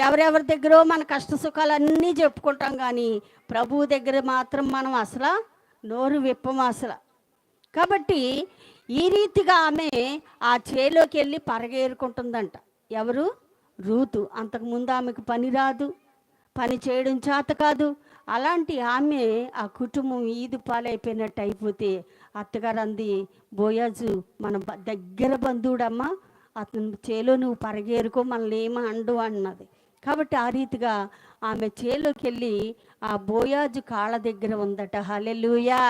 ఎవరెవరి దగ్గర మన కష్ట సుఖాలన్నీ చెప్పుకుంటాం, కానీ ప్రభువు దగ్గర మాత్రం మనం అసలు నోరు విప్పము అసలు. కాబట్టి ఈ రీతిగా ఆమె ఆ చేలోకి వెళ్ళి పరగేరుకుంటుందంట. ఎవరు? రూతు. అంతకుముందు ఆమెకు పని రాదు, పని చేయడం చేత కాదు. అలాంటి ఆమె ఆ కుటుంబం ఈదు పాలైపోయినట్టు అయిపోతే అత్తగారు అంది, బోయాజు మన దగ్గర బంధువుడమ్మా, అతను చేలో నువ్వు పరగేరుకో, మనల్ని ఏమో అండు అన్నది. కాబట్టి ఆ రీతిగా ఆమె చేలోకి వెళ్ళి ఆ బోయాజు కాళ్ళ దగ్గర ఉందట. హల్లెలూయా,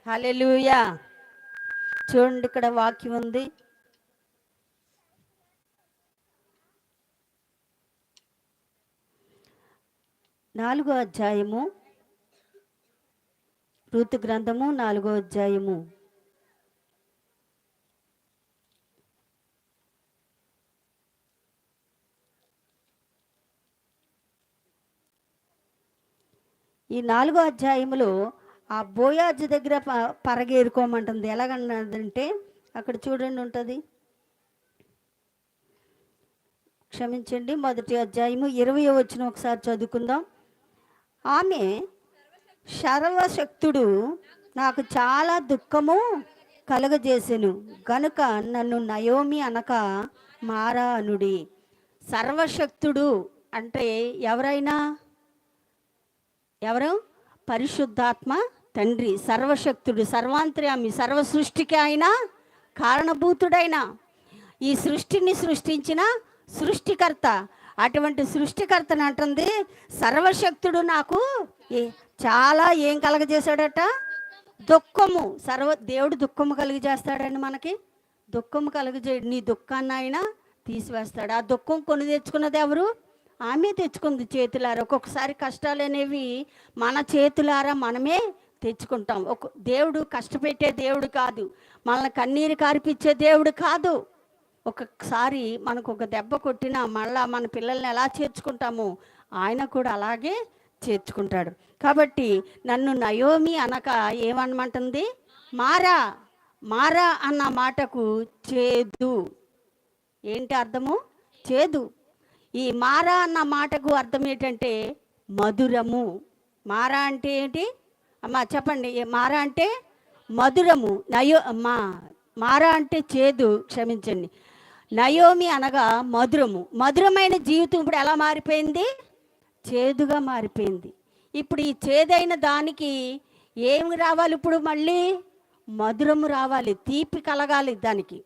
హల్లెలూయా. చూడండి, ఇక్కడ వాక్యం ఉంది. నాలుగో అధ్యాయము, రూతు గ్రంథము 4వ అధ్యాయము. ఈ 4వ అధ్యాయములో ఆ బోయాజు దగ్గర పరగేరుకోమంటుంది. ఎలాగన్నదంటే అక్కడ చూడండి ఉంటుంది, క్షమించండి, మొదటి అధ్యాయము 20వ వచనం ఒకసారి చదువుకుందాం. ఆమె, సర్వశక్తుడు నాకు చాలా దుఃఖము కలుగజేసెను గనుక నన్ను నయోమి అనక మారా అనుడి. సర్వశక్తుడు అంటే ఎవరైనా? ఎవరు? పరిశుద్ధాత్మ తండ్రి. సర్వశక్తుడు, సర్వాంతర్యామి, సర్వ సృష్టికి ఆయన కారణభూతుడైన, ఈ సృష్టిని సృష్టించిన సృష్టికర్త. అటువంటి సృష్టికర్తను అంటుంది సర్వశక్తుడు నాకు చాలా ఏం కలగజేశాడట? దుఃఖము. దేవుడు దుఃఖము కలిగజేస్తాడండి మనకి. దుఃఖము కలుగజేయడు. నీ దుఃఖాన్ని ఆయన తీసివేస్తాడు. ఆ దుఃఖం కొని తెచ్చుకున్నది ఎవరు? ఆమె తెచ్చుకుంది చేతులారా. ఒక్కొక్కసారి కష్టాలు అనేవి మన చేతులారా మనమే తెచ్చుకుంటాం. దేవుడు కష్టపెట్టే దేవుడు కాదు, మనల్ని కన్నీరు కార్పిచ్చే దేవుడు కాదు. ఒక్కొక్కసారి మనకు ఒక దెబ్బ కొట్టినా మళ్ళా మన పిల్లల్ని ఎలా చేర్చుకుంటామో ఆయన కూడా అలాగే చేర్చుకుంటాడు. కాబట్టి నన్ను నయోమి అనక ఏమనమంటుంది? మారా. మారా అన్న మాటకు చేదు. ఏంటి అర్థము? చేదు. ఈ మారా అన్న మాటకు అర్థం ఏంటంటే మధురము. మారా అంటే ఏంటి అమ్మా చెప్పండి? మారా అంటే మధురము. మారా అంటే చేదు, క్షమించండి. నయోమి అనగా మధురము. మధురమైన జీవితం ఇప్పుడు ఎలా మారిపోయింది? చేదుగా మారిపోయింది. ఇప్పుడు ఈ చేదైన దానికి ఏమి రావాలి? ఇప్పుడు మళ్ళీ మధురము రావాలి, తీపి కలగాలి దానికి.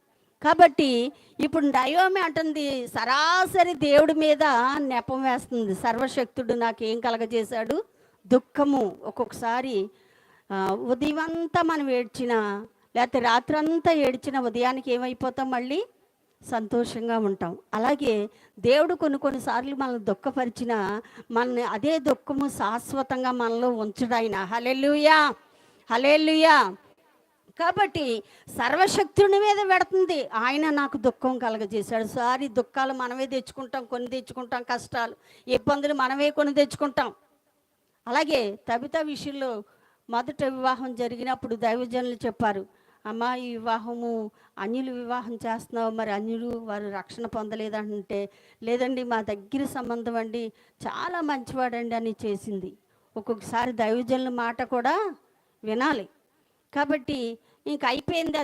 కాబట్టి ఇప్పుడు నయోమి అంటుంది సరాసరి దేవుడి మీద నెపం వేస్తుంది. సర్వశక్తుడు నాకేం కలగజేశాడు? దుఃఖము. ఒక్కొక్కసారి ఉదయం అంతా మనం ఏడ్చినా, లేకపోతే రాత్రంతా ఏడ్చిన ఉదయానికి ఏమైపోతాం? మళ్ళీ సంతోషంగా ఉంటాం. అలాగే దేవుడు కొన్నిసార్లు మనల్ని దుఃఖపరిచినా మనల్ని అదే దుఃఖము శాశ్వతంగా మనలో ఉంచడాయన. హల్లెలూయా, హల్లెలూయా. కాబట్టి సర్వశక్తుని మీద పెడుతుంది. ఆయన నాకు దుఃఖం కలగజేశాడు. సారీ, దుఃఖాలు మనమే తెచ్చుకుంటాం, కొని తెచ్చుకుంటాం. కష్టాలు, ఇబ్బందులు మనమే కొని తెచ్చుకుంటాం. అలాగే తబిత విషయంలో మొదట వివాహం జరిగినప్పుడు దైవజనులు చెప్పారు, అమ్మా ఈ వివాహము అన్యులు వివాహం చేస్తున్నావు, మరి అన్యులు వారు రక్షణ పొందలేదంటే, లేదండి మా దగ్గర సంబంధం అండి, చాలా మంచివాడండి అని చేసింది. ఒక్కొక్కసారి దైవజనుల మాట కూడా వినాలి. కాబట్టి ఇంక అయిపోయింది,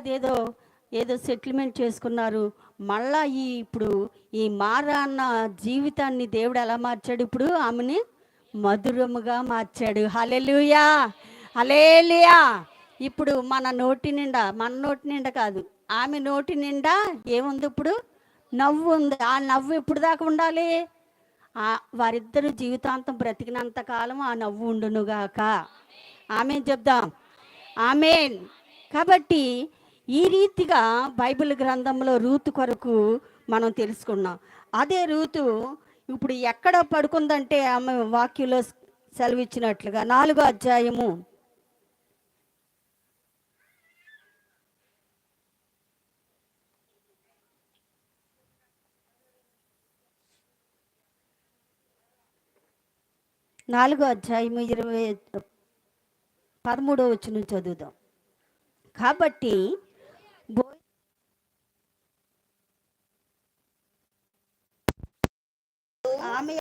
ఏదో సెటిల్మెంట్ చేసుకున్నారు. మళ్ళా ఇప్పుడు ఈ మారా అన్న జీవితాన్ని దేవుడు ఎలా మార్చాడు? ఇప్పుడు ఆమెని మధురముగా మార్చాడు. హల్లెలూయా, హల్లెలూయా. ఇప్పుడు మన నోటి నిండా కాదు, ఆమె నోటి నిండా ఏముంది? ఇప్పుడు నవ్వు ఉంది. ఆ నవ్వు ఎప్పుడు దాకా ఉండాలి? వారిద్దరూ జీవితాంతం బ్రతికినంత కాలం ఆ నవ్వు ఉండునుగాక. ఆమేన్ చెప్దాం, ఆమేన్. కాబట్టి ఈ రీతిగా బైబిల్ గ్రంథంలో రూతు కొరకు మనం తెలుసుకున్నాం. అదే రూతు ఇప్పుడు ఎక్కడ పడుకుందంటే ఆమె వాక్యంలో సెలవిచ్చినట్లుగా 4వ అధ్యాయము 13వ వచనం చదువుదాం. కాబట్టి